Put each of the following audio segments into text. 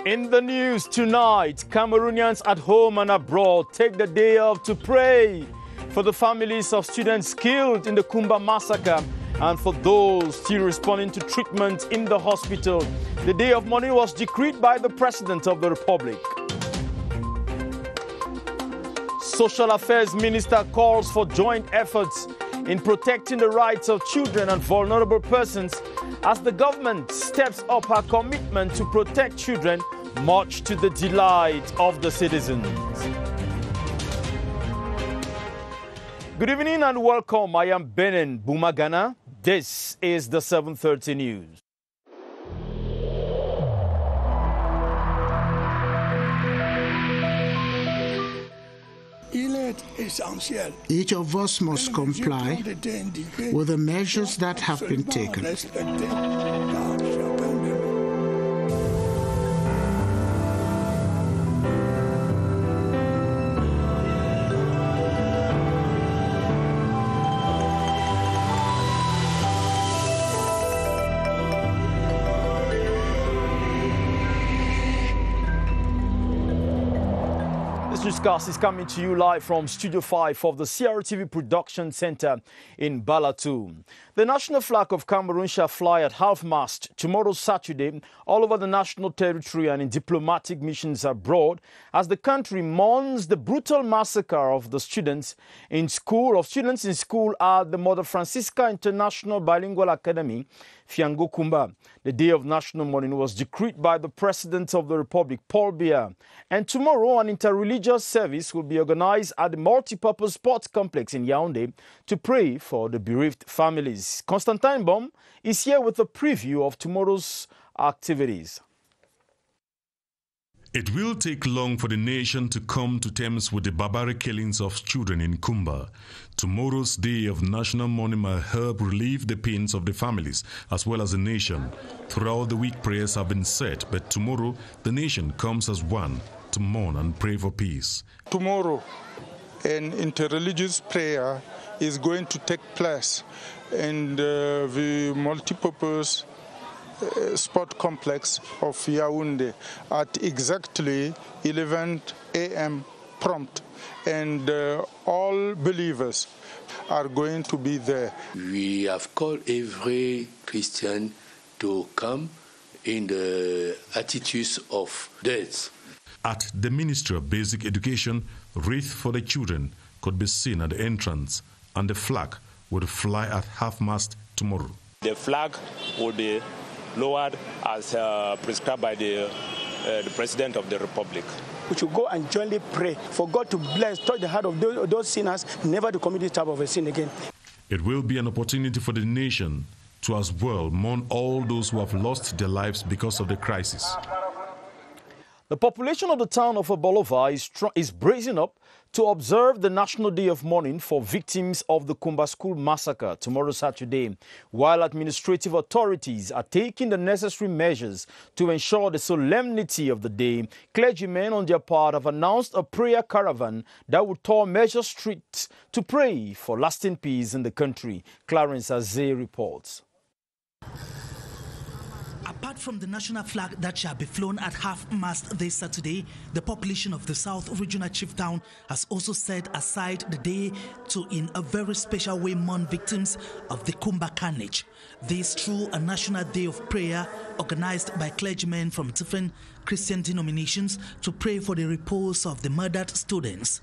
In the news tonight, Cameroonians at home and abroad take the day off to pray for the families of students killed in the Kumba massacre and for those still responding to treatment in the hospital. The day of mourning was decreed by the President of the Republic. Social Affairs Minister calls for joint efforts in protecting the rights of children and vulnerable persons as the government steps up her commitment to protect children, much to the delight of the citizens. Good evening and welcome. I am Benin Bumagana. This is the 7:30 News. Each of us must comply with the measures that have been taken. This newscast is coming to you live from Studio 5 of the CRTV Production Center in Balatu. The national flag of Cameroon shall fly at half-mast tomorrow Saturday all over the national territory and in diplomatic missions abroad as the country mourns the brutal massacre of the students in school at the Mother Francisca International Bilingual Academy, Fiango Kumba. The day of national mourning was decreed by the President of the Republic, Paul Biya. And tomorrow, an interreligious service will be organized at the multipurpose sports complex in Yaoundé to pray for the bereaved families. Constantine Baum is here with a preview of tomorrow's activities. It will take long for the nation to come to terms with the barbaric killings of children in Kumba. Tomorrow's day of national mourning may help relieve the pains of the families as well as the nation. Throughout the week, prayers have been said, but tomorrow the nation comes as one to mourn and pray for peace. Tomorrow, an interreligious prayer is going to take place in the multipurpose sport complex of Yaoundé at exactly 11 a.m. prompt, and all believers are going to be there. We have called every Christian to come in the attitudes of death. At the Ministry of Basic Education, Wreath for the Children could be seen at the entrance, and the flag would fly at half-mast tomorrow. The flag will be lowered as prescribed by the President of the Republic. We should go and jointly pray for God to bless, touch the heart of those sinners, never to commit this type of a sin again. It will be an opportunity for the nation to as well mourn all those who have lost their lives because of the crisis. The population of the town of Abolova is bracing up to observe the National Day of Mourning for victims of the Kumba School massacre tomorrow Saturday, while administrative authorities are taking the necessary measures to ensure the solemnity of the day. Clergymen on their part have announced a prayer caravan that will tour major streets to pray for lasting peace in the country. Clarence Azay reports. Apart from the national flag that shall be flown at half-mast this Saturday, the population of the South Regional Chief Town has also set aside the day to, in a very special way, mourn victims of the Kumba carnage. This through a national day of prayer organized by clergymen from different Christian denominations to pray for the repose of the murdered students.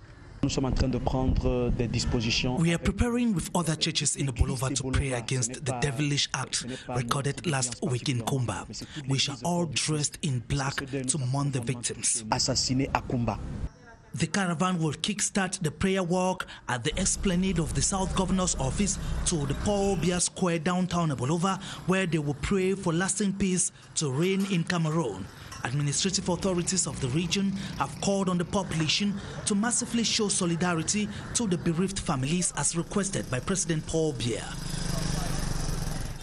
We are preparing with other churches in Abolova to pray against the devilish act recorded last week in Kumba. We shall all dressed in black to mourn the victims. The caravan will kickstart the prayer walk at the esplanade of the South Governor's office to the Paul Biya Square downtown Abolova, where they will pray for lasting peace to reign in Cameroon. Administrative authorities of the region have called on the population to massively show solidarity to the bereaved families as requested by President Paul Biya.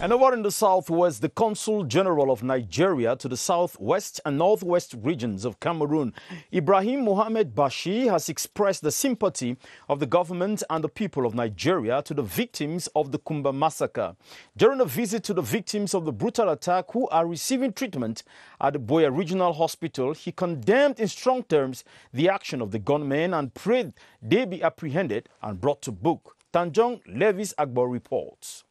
And over in the southwest, the Consul General of Nigeria to the southwest and northwest regions of Cameroon, Ibrahim Mohamed Bashir, has expressed the sympathy of the government and the people of Nigeria to the victims of the Kumba massacre. During a visit to the victims of the brutal attack who are receiving treatment at the Boya Regional Hospital, he condemned in strong terms the action of the gunmen and prayed they be apprehended and brought to book. Tanjong Levis Agbo reports.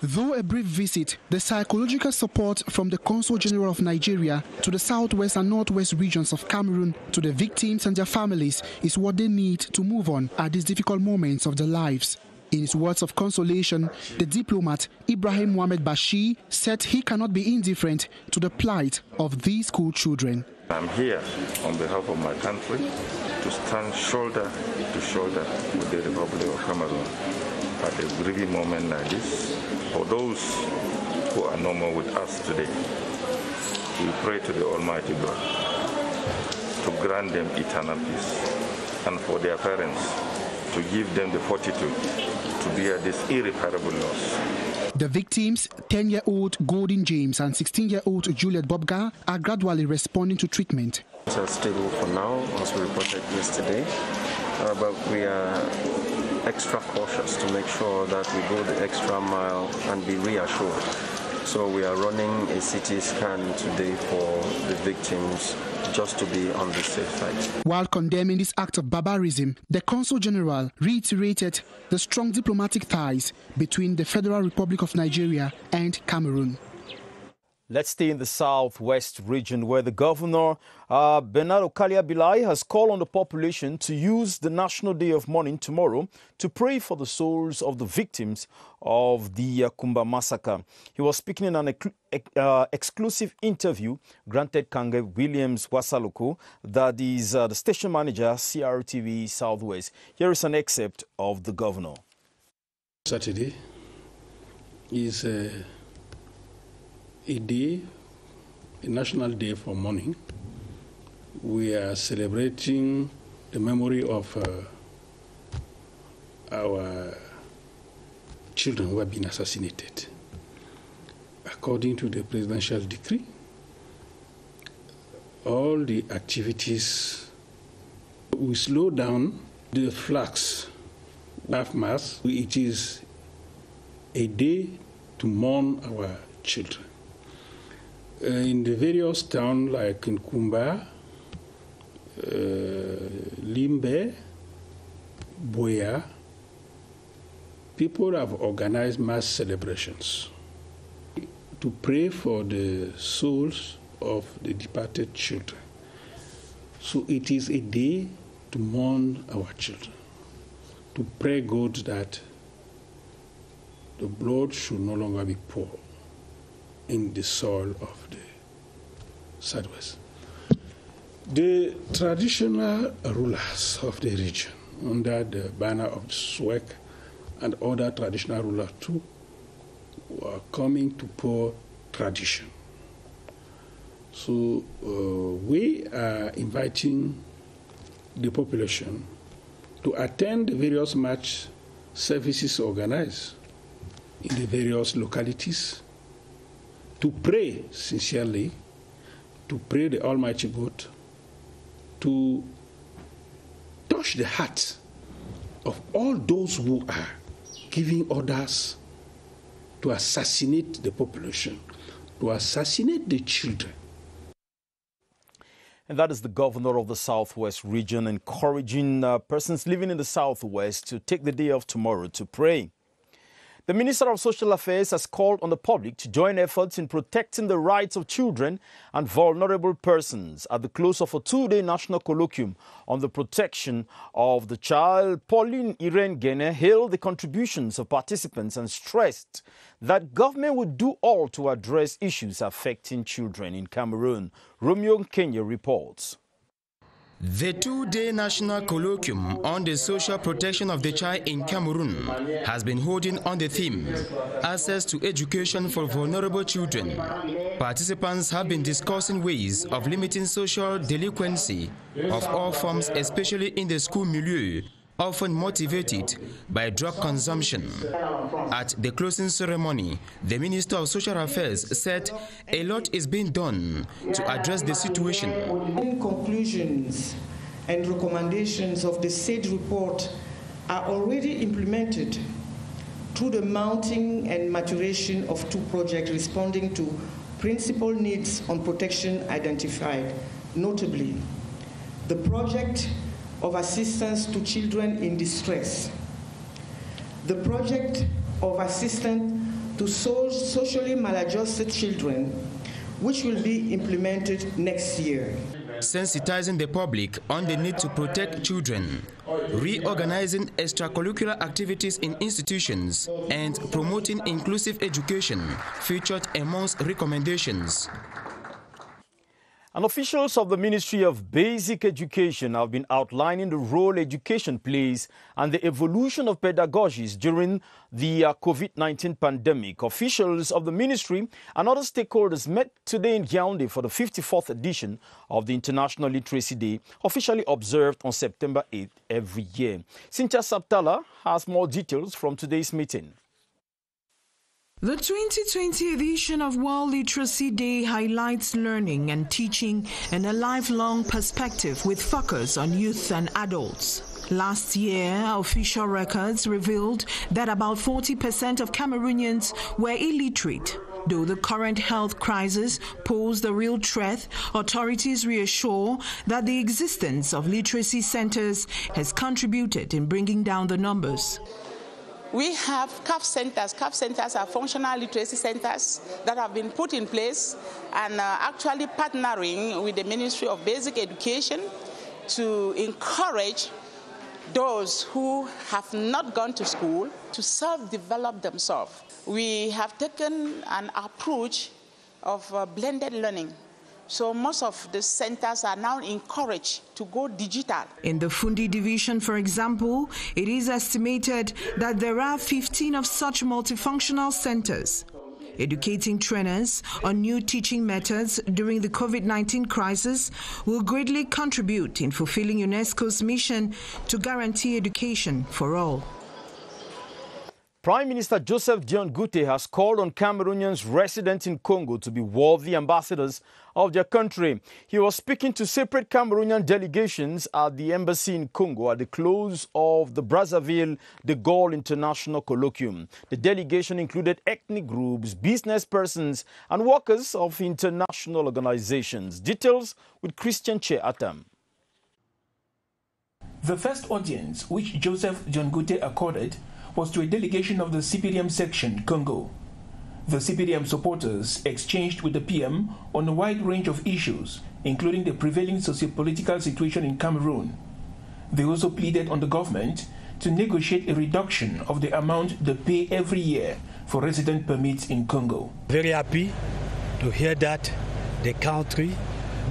Though a brief visit, the psychological support from the Consul General of Nigeria to the southwest and northwest regions of Cameroon to the victims and their families is what they need to move on at these difficult moments of their lives. In his words of consolation, the diplomat Ibrahim Mohamed Bashir said he cannot be indifferent to the plight of these school children. I'm here on behalf of my country to stand shoulder to shoulder with the Republic of Cameroon at a grieving moment like this. For those who are no more with us today, we pray to the Almighty God to grant them eternal peace, and for their parents to give them the fortitude to bear this irreparable loss. The victims, 10-year-old Golden James and 16-year-old Juliet Bobga, are gradually responding to treatment. It's stable for now, as we reported yesterday, but we are extra cautious to make sure that we go the extra mile and be reassured. So we are running a CT scan today for the victims, just to be on the safe side. While condemning this act of barbarism, the Consul General reiterated the strong diplomatic ties between the Federal Republic of Nigeria and Cameroon. Let's stay in the southwest region, where the governor, Bernard Okaliabilai, has called on the population to use the National Day of Mourning tomorrow to pray for the souls of the victims of the Kumba massacre. He was speaking in an exclusive interview granted Kange Williams Wasaluko, that is the station manager, CRTV Southwest. Here is an excerpt of the governor. Saturday is a day, a national day for mourning. We are celebrating the memory of our children who have been assassinated. According to the presidential decree, all the activities, we slow down the flags, half mass. It is a day to mourn our children. In the various towns like in Kumba, Limbe, Boya, people have organized mass celebrations to pray for the souls of the departed children. So it is a day to mourn our children, to pray God that the blood should no longer be poured in the soil of the Southwest. The traditional rulers of the region, under the banner of SWEC and other traditional rulers too, were coming to pour tradition. So we are inviting the population to attend the various match services organized in the various localities, to pray sincerely, to pray the Almighty God, to touch the heart of all those who are giving orders to assassinate the population, to assassinate the children. And that is the governor of the Southwest region, encouraging persons living in the Southwest to take the day off tomorrow to pray. The Minister of Social Affairs has called on the public to join efforts in protecting the rights of children and vulnerable persons. At the close of a two-day national colloquium on the protection of the child, Pauline Irene Gene hailed the contributions of participants and stressed that government would do all to address issues affecting children in Cameroon. Romeo Kenya reports. The two-day national colloquium on the social protection of the child in Cameroon has been holding on the theme, access to education for vulnerable children. Participants have been discussing ways of limiting social delinquency of all forms, especially in the school milieu, often motivated by drug consumption. At the closing ceremony, the Minister of Social Affairs said a lot is being done to address the situation. Conclusions and recommendations of the said report are already implemented through the mounting and maturation of 2 projects responding to principal needs on protection identified, notably the project of assistance to children in distress, the project of assistance to socially maladjusted children, which will be implemented next year. Sensitizing the public on the need to protect children, reorganizing extracurricular activities in institutions, and promoting inclusive education featured amongst recommendations. And officials of the Ministry of Basic Education have been outlining the role education plays and the evolution of pedagogies during the COVID-19 pandemic. Officials of the ministry and other stakeholders met today in Yaoundé for the 54th edition of the International Literacy Day, officially observed on September 8th every year. Cynthia Saptala has more details from today's meeting. The 2020 edition of World Literacy Day highlights learning and teaching in a lifelong perspective with focus on youth and adults. Last year, official records revealed that about 40% of Cameroonians were illiterate. Though the current health crisis posed a real threat, authorities reassure that the existence of literacy centers has contributed in bringing down the numbers. We have CAF centers. CAF centers are functional literacy centers that have been put in place and actually partnering with the Ministry of Basic Education to encourage those who have not gone to school to self-develop themselves. We have taken an approach of blended learning. So most of the centers are now encouraged to go digital. In the Fundi division, for example, it is estimated that there are 15 of such multifunctional centers. Educating trainers on new teaching methods during the COVID-19 crisis will greatly contribute in fulfilling UNESCO's mission to guarantee education for all. Prime Minister Joseph Dion Gute has called on Cameroonians resident in Congo to be worthy ambassadors of their country. He was speaking to separate Cameroonian delegations at the embassy in Congo at the close of the Brazzaville de Gaulle International Colloquium. The delegation included ethnic groups, business persons, and workers of international organizations. Details with Christian Che Atam. The first audience, which Joseph Dion Gute accorded, was to a delegation of the CPDM section, Congo. The CPDM supporters exchanged with the PM on a wide range of issues, including the prevailing socio-political situation in Cameroon. They also pleaded on the government to negotiate a reduction of the amount they pay every year for resident permits in Congo. Very happy to hear that the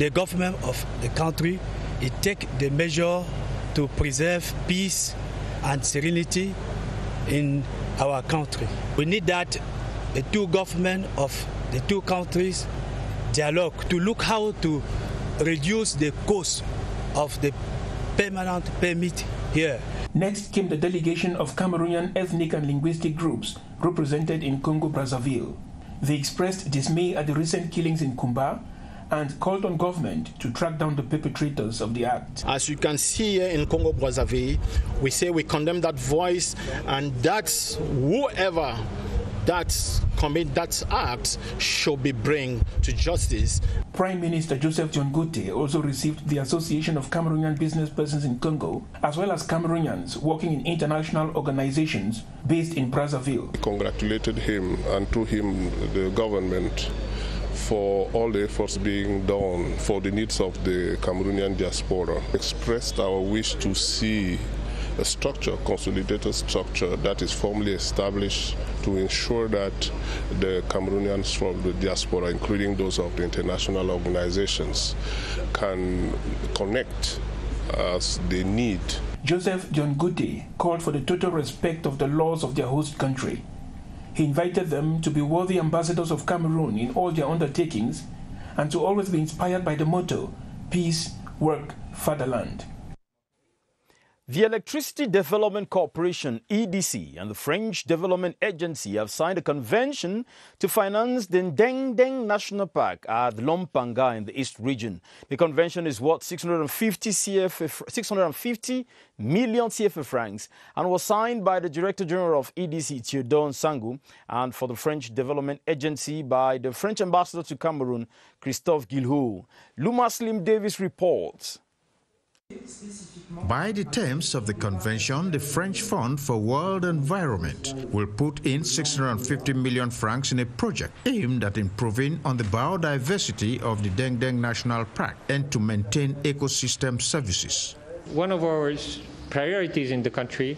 government of the country, it take the measure to preserve peace and serenity in our country. We need that the two governments of the two countries dialogue to look how to reduce the cost of the permanent permit here. Next came the delegation of Cameroonian ethnic and linguistic groups represented in Congo-Brazzaville. They expressed dismay at the recent killings in Kumba and called on government to track down the perpetrators of the act. As you can see here in Congo-Brazzaville, we say we condemn that voice, and that's whoever that commit that act should be brought to justice. Prime Minister Joseph Dion Gute also received the Association of Cameroonian Business Persons in Congo, as well as Cameroonians working in international organizations based in Brazzaville. Congratulated him and to him the government for all the efforts being done for the needs of the Cameroonian diaspora. Expressed our wish to see a structure, consolidated structure that is formally established to ensure that the Cameroonians from the diaspora, including those of the international organizations, can connect as they need. Joseph Dion Gute called for the total respect of the laws of their host country. He invited them to be worthy ambassadors of Cameroon in all their undertakings and to always be inspired by the motto, peace, work, fatherland. The Electricity Development Corporation, EDC, and the French Development Agency have signed a convention to finance the Deng Deng National Park at Lompanga in the East region. The convention is worth 650 million CFA francs and was signed by the Director General of EDC, Théodore Sangu, and for the French Development Agency by the French Ambassador to Cameroon, Christophe Guilhou. Luma Slim Davis reports. By the terms of the convention, the French Fund for World Environment will put in 650 million francs in a project aimed at improving on the biodiversity of the Deng Deng National Park and to maintain ecosystem services. One of our priorities in the country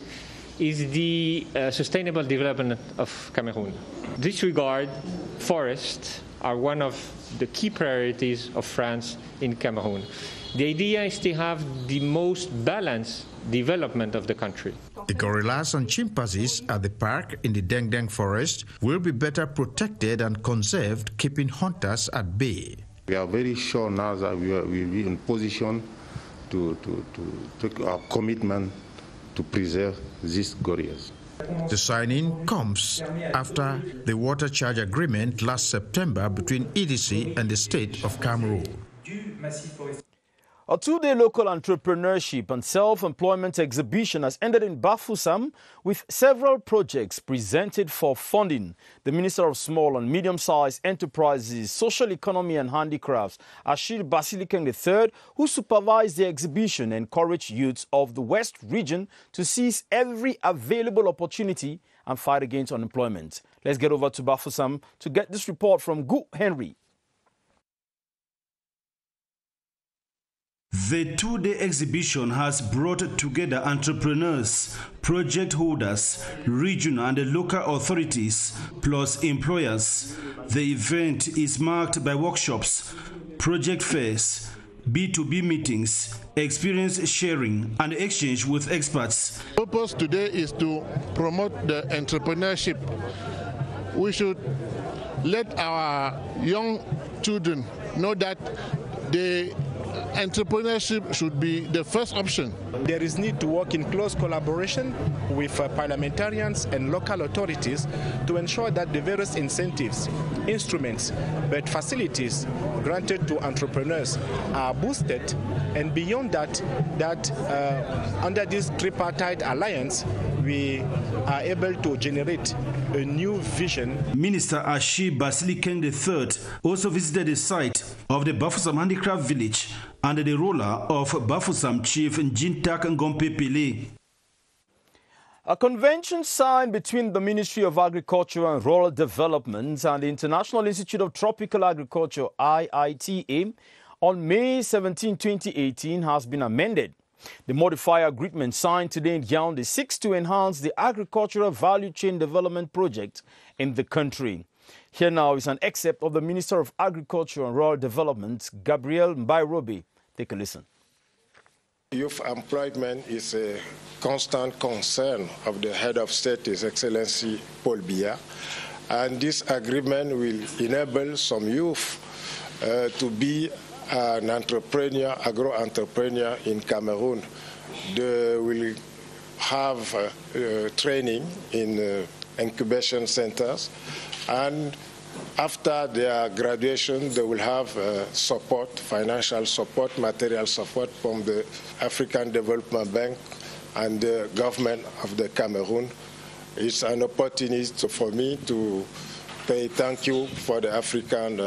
is the sustainable development of Cameroon. In this regard, forests are one of the key priorities of France in Cameroon. The idea is to have the most balanced development of the country. The gorillas and chimpanzees at the park in the Deng Deng forest will be better protected and conserved, keeping hunters at bay. We are very sure now that we will be in position to take our commitment to preserve these gorillas. The signing comes after the water charge agreement last September between EDC and the state of Cameroon. A two-day local entrepreneurship and self-employment exhibition has ended in Bafoussam with several projects presented for funding. The Minister of Small and Medium-Sized Enterprises, Social Economy and Handicrafts, Achille Basilikeng III, who supervised the exhibition, encouraged youths of the West region to seize every available opportunity and fight against unemployment. Let's get over to Bafoussam to get this report from Gu Henry. The two-day exhibition has brought together entrepreneurs, project holders, regional and local authorities, plus employers. The event is marked by workshops, project fairs, B2B meetings, experience sharing, and exchange with experts. The purpose today is to promote the entrepreneurship. We should let our young children know that entrepreneurship should be the first option. There is need to work in close collaboration with parliamentarians and local authorities to ensure that the various incentives, instruments, but facilities granted to entrepreneurs are boosted, and beyond that, under this tripartite alliance, we are able to generate a new vision. Minister Achille Basilikeng III also visited the site of the Bafoussam Handicraft Village under the ruler of Bafoussam Chief Njintak Ngompe Pele. A convention signed between the Ministry of Agriculture and Rural Development and the International Institute of Tropical Agriculture, IITA, on May 17, 2018 has been amended. The modified agreement signed today in Yaoundé seeks to enhance the agricultural value chain development project in the country. Here now is an excerpt of the Minister of Agriculture and Rural Development, Gabriel Mbairobe. Take a listen. Youth employment is a constant concern of the head of state, His Excellency Paul Biya, and this agreement will enable some youth to be an entrepreneur, agro-entrepreneur in Cameroon. They will have training in incubation centers, and after their graduation, they will have support, financial support, material support from the African Development Bank and the government of the Cameroon. It's an opportunity for me to say thank you for the African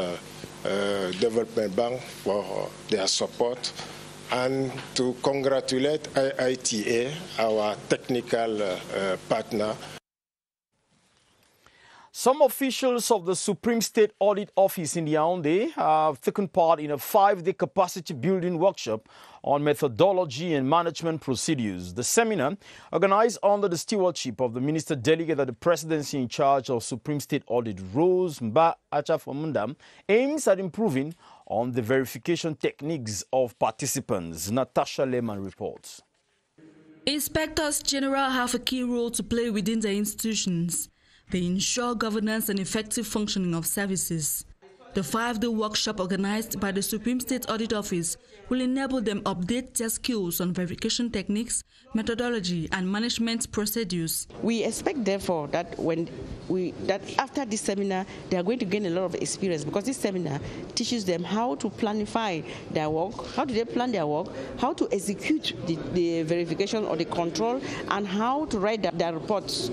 Development Bank for their support, and to congratulate IITA, our technical partner. Some officials of the Supreme State Audit Office in Yaoundé have taken part in a 5-day capacity building workshop on methodology and management procedures. The seminar, organized under the stewardship of the Minister Delegate at the Presidency in charge of Supreme State Audit, Rose Mba Achafomunda, aims at improving on the verification techniques of participants. Natasha Lehman reports. Inspectors General have a key role to play within the institutions. They ensure governance and effective functioning of services. The 5-day workshop organized by the Supreme State Audit Office will enable them update their skills on verification techniques, methodology, and management procedures. We expect, therefore, that after this seminar, they are going to gain a lot of experience, because this seminar teaches them how to planify their work, how do they plan their work, how to execute the verification or the control, and how to write their reports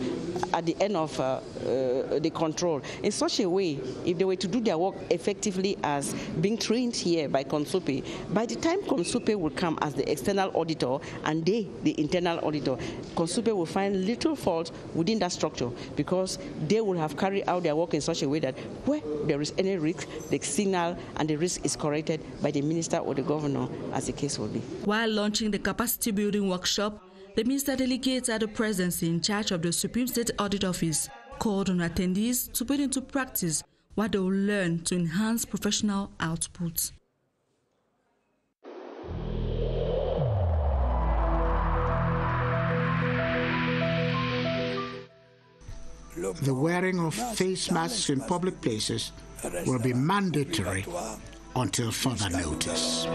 at the end of the control in such a way, if they were to do their work effectively as being trained here by Consupe, by the time Consupe will come as the external auditor and they, the internal auditor, Consupe will find little fault within that structure, because they will have carried out their work in such a way that where there is any risk, the signal and the risk is corrected by the minister or the governor, as the case will be. While launching the capacity building workshop, the minister delegates at the presidency in charge of the Supreme State Audit Office called on attendees to put into practice what they will learn to enhance professional output. The wearing of face masks in public places will be mandatory until further notice.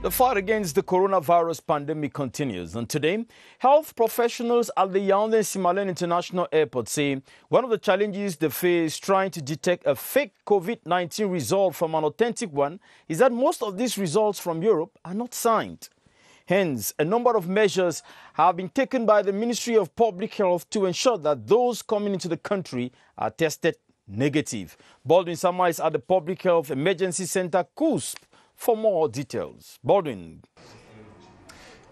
The fight against the coronavirus pandemic continues, and today, health professionals at the Yaoundé Simalène International Airport say one of the challenges they face trying to detect a fake COVID-19 result from an authentic one is that most of these results from Europe are not signed. Hence, a number of measures have been taken by the Ministry of Public Health to ensure that those coming into the country are tested negative. Baldwin Sama is at the Public Health Emergency Center, CUSP, for more details. Baldwin.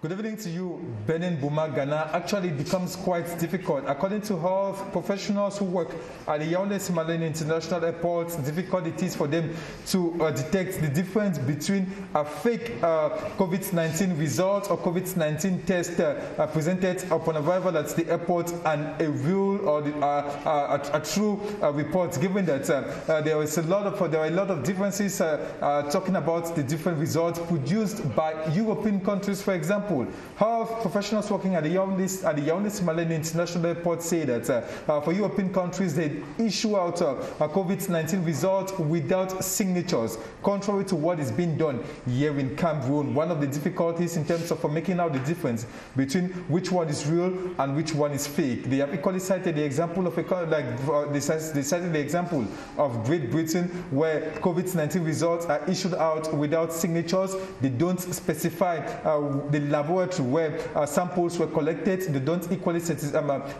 Good evening to you. Benin Bumagana actually becomes quite difficult. According to health professionals who work at the Yaoundé Simalène International Airport, difficult it is for them to detect the difference between a fake COVID-19 result or COVID-19 test presented upon arrival at the airport and a real or a true report, given that there are a lot of differences talking about the different results produced by European countries, for example. Health professionals working at the Yaoundé Simalène International Airport say that for European countries, they issue out a COVID-19 result without signatures, contrary to what is being done here in Cameroon. One of the difficulties in terms of making out the difference between which one is real and which one is fake. They have equally cited the example of they cited the example of Great Britain, where COVID-19 results are issued out without signatures. They don't specify the laboratory where samples were collected. They don't equally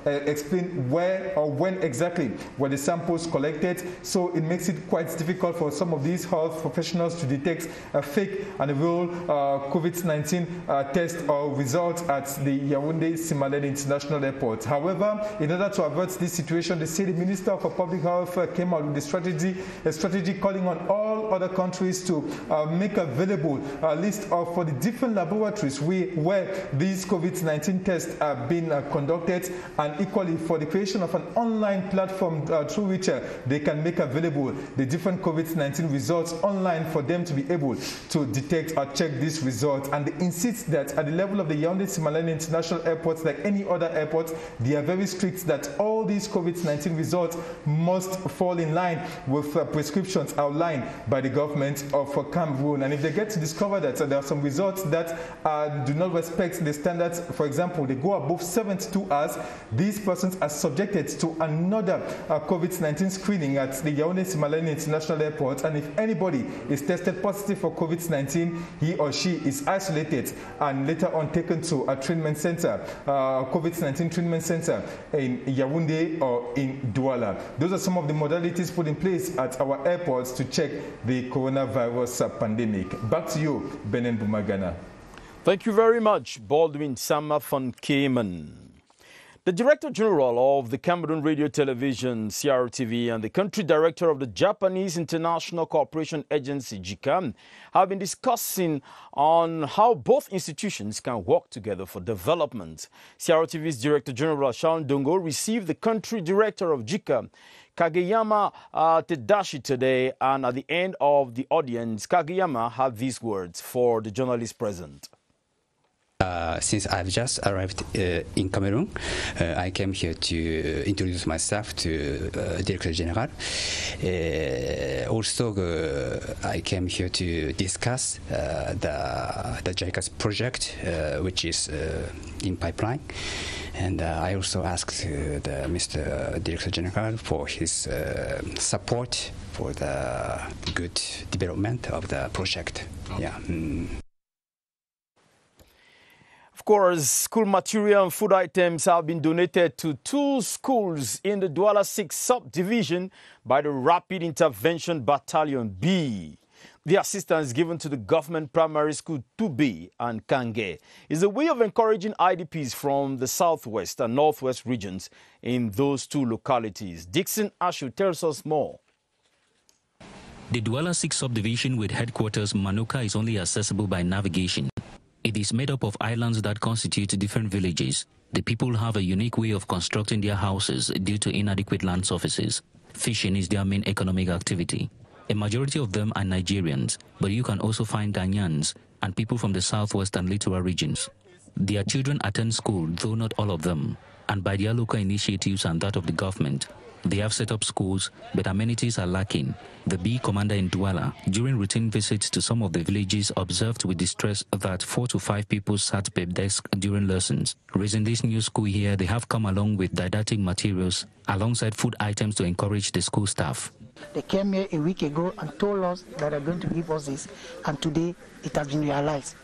explain where or when exactly were the samples collected. So it makes it quite difficult for some of these health professionals to detect a fake and a real COVID-19 test or result at the Yaoundé Simalène International Airport. However, in order to avert this situation, the City Minister for Public Health came out with a strategy calling on all other countries to make available a list of for the different laboratories where these COVID-19 tests are being conducted, and equally for the creation of an online platform through which they can make available the different COVID-19 results online for them to be able to detect or check these results. And they insist that at the level of the Yaoundé Simalène International Airport, like any other airport, they are very strict that all these COVID-19 results must fall in line with prescriptions outlined by the government of Cameroon. And if they get to discover that there are some results that do not respect the standards, for example, they go above 72 hours, these persons are subjected to another COVID-19 screening at the Yaoundé Simalène International Airport. And if anybody is tested positive for COVID-19, he or she is isolated and later on taken to a treatment center, COVID-19 treatment center in Yaoundé or in Douala. Those are some of the modalities put in place at our airports to check the coronavirus pandemic. Back to you, Benin Bumagana. Thank you very much, Baldwin Sama van Kemen. The Director General of the Cameroon Radio Television, CRTV, and the Country Director of the Japanese International Cooperation Agency, JICA, have been discussing on how both institutions can work together for development. CRTV's Director General, Sharon Dongo, received the Country Director of JICA, Kageyama Tadashi, today, and at the end of the audience, Kageyama had these words for the journalists present. Since I've just arrived in Cameroon, I came here to introduce myself to Director General. Also, I came here to discuss the JICA's project, which is in pipeline. And I also asked the Mr. Director General for his support for the good development of the project. Yeah. Of course, school material and food items have been donated to 2 schools in the Douala 6 subdivision by the Rapid Intervention Battalion B. The assistance given to the government primary school 2B and Kange is a way of encouraging IDPs from the southwest and northwest regions in those 2 localities. Dixon Ashu tells us more. The Douala 6 subdivision with headquarters Manuka is only accessible by navigation. It is made up of islands that constitute different villages. The people have a unique way of constructing their houses due to inadequate land surfaces. Fishing is their main economic activity. A majority of them are Nigerians, but you can also find Ghanaians and people from the southwest and littoral regions. Their children attend school, though not all of them, and by their local initiatives and that of the government, they have set up schools, but amenities are lacking. The B commander in Douala, during routine visits to some of the villages, observed with distress that 4 to 5 people sat per desk during lessons. Raising this new school here, they have come along with didactic materials alongside food items to encourage the school staff. They came here a week ago and told us that they're going to give us this, and today it has been realized.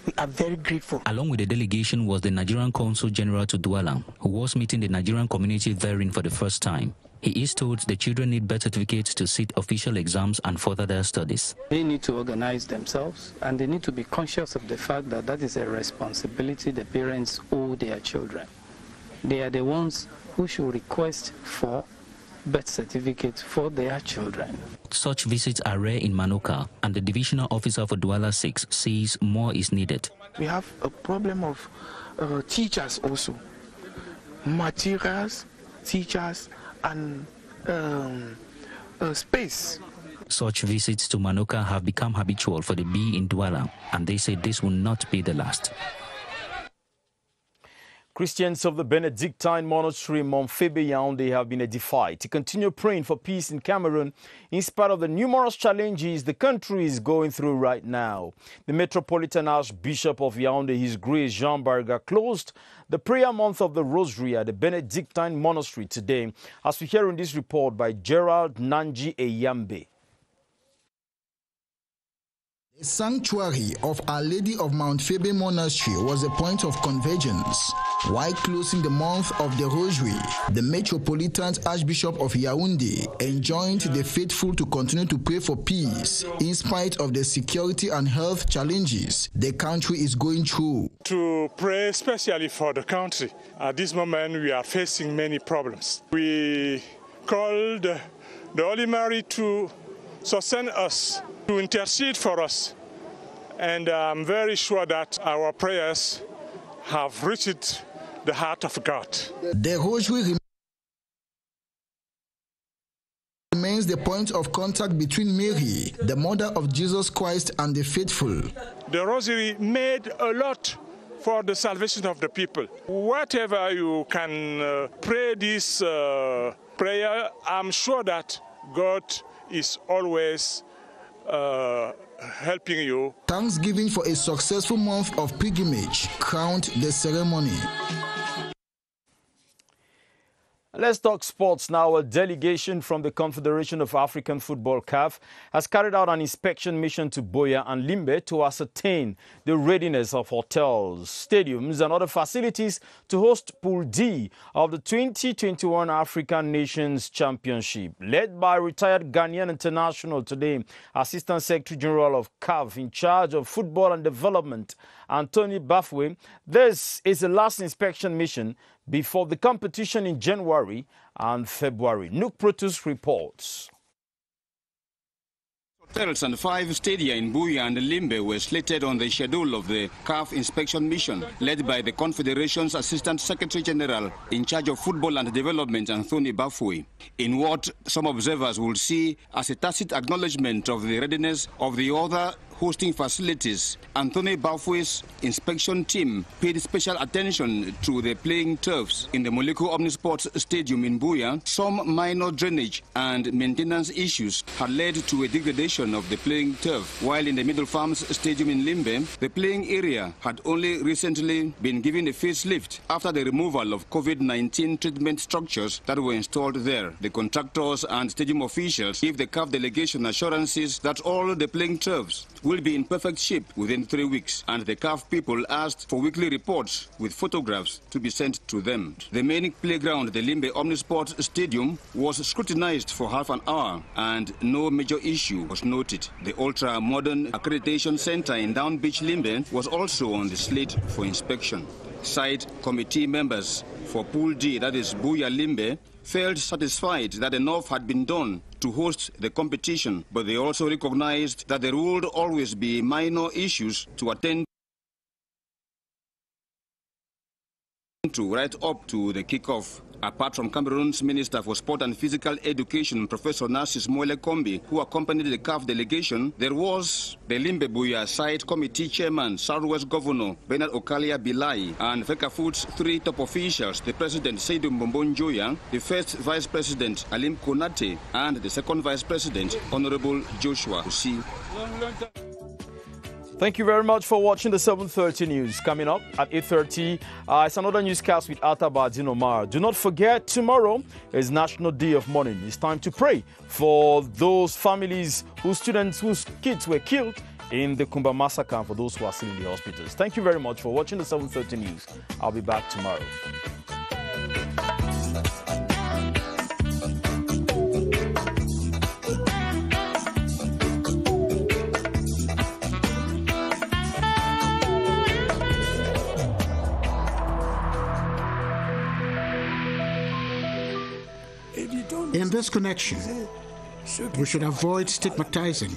We are very grateful. Along with the delegation was the Nigerian Consul General to Douala, who was meeting the Nigerian community therein for the first time. He is told the children need birth certificates to sit official exams and further their studies. They need to organize themselves, and they need to be conscious of the fact that that is a responsibility the parents owe their children. They are the ones who should request for birth certificates for their children. Such visits are rare in Manuka, and the divisional officer for Douala 6 says more is needed. We have a problem of teachers also. Materials, teachers, and space. Such visits to Manuka have become habitual for the B in Douala, and they say this will not be the last. Christians of the Benedictine monastery Mount Yaoundé have been edified to continue praying for peace in Cameroon in spite of the numerous challenges the country is going through right now. The Metropolitan Archbishop of Yaoundé, His Grace Jean Barga, closed the prayer month of the Rosary at the Benedictine monastery today, as we hear in this report by Gerald Nanji Eyambe. The sanctuary of Our Lady of Mount Phoebe Monastery was a point of convergence. While closing the month of the Rosary, the Metropolitan Archbishop of Yaoundé enjoined the faithful to continue to pray for peace in spite of the security and health challenges the country is going through. To pray especially for the country. At this moment, we are facing many problems. We called the Holy Mary to sustain us, to intercede for us. And I'm very sure that our prayers have reached the heart of God. The Rosary remains the point of contact between Mary, the mother of Jesus Christ, and the faithful. The Rosary made a lot for the salvation of the people. Whatever you can pray this prayer, I'm sure that God is always helping you. Thanksgiving for a successful month of pilgrimage crowned the ceremony. Let's talk sports now. A delegation from the Confederation of African Football, CAF, has carried out an inspection mission to Boya and Limbe to ascertain the readiness of hotels, stadiums and other facilities to host Pool D of the 2021 African Nations Championship. Led by retired Ghanaian international today, Assistant Secretary General of CAF in charge of football and development, Anthony Bafwe, this is the last inspection mission before the competition in January and February. Nook Protus reports. Hotels and 5 stadia in Buea and Limbe were slated on the schedule of the CAF inspection mission, led by the Confederation's Assistant Secretary General in charge of football and development, Anthony Bafui, in what some observers will see as a tacit acknowledgement of the readiness of the other hosting facilities. Anthony Bafui's inspection team paid special attention to the playing turfs in the Moleko Omnisports Stadium in Buea. Some minor drainage and maintenance issues had led to a degradation of the playing turf, while in the Middle Farms Stadium in Limbe, the playing area had only recently been given a facelift after the removal of COVID-19 treatment structures that were installed there. The contractors and stadium officials gave the CAF delegation assurances that all the playing turfs will be in perfect shape within 3 weeks, and the CAF people asked for weekly reports with photographs to be sent to them. The main playground, the Limbe Omnisports Stadium, was scrutinized for half an hour and no major issue was noted. The ultra-modern accreditation center in Down Beach, Limbe, was also on the slate for inspection. Site committee members for Pool D, that is Buea Limbe, felt satisfied that enough had been done to host the competition, but they also recognized that there would always be minor issues to attend to right up to the kickoff. Apart from Cameroon's Minister for Sport and Physical Education, Professor Narcis Moele Kombi, who accompanied the CAF delegation, there was the Limbe Buea Site Committee Chairman, Southwest Governor Bernard Okalia Bilai, and Fecafoot's 3 top officials, the President Seydou Mbombon-Joya, the First Vice President Alim Konate, and the Second Vice President Honorable Joshua Husi. Thank you very much for watching the 7:30 news. Coming up at 8:30, it's another newscast with Ataba Dinomar. Do not forget, tomorrow is National Day of Mourning. It's time to pray for those families whose kids were killed in the Kumba massacre, and for those who are still in the hospitals. Thank you very much for watching the 7:30 news. I'll be back tomorrow. In this connection, we should avoid stigmatizing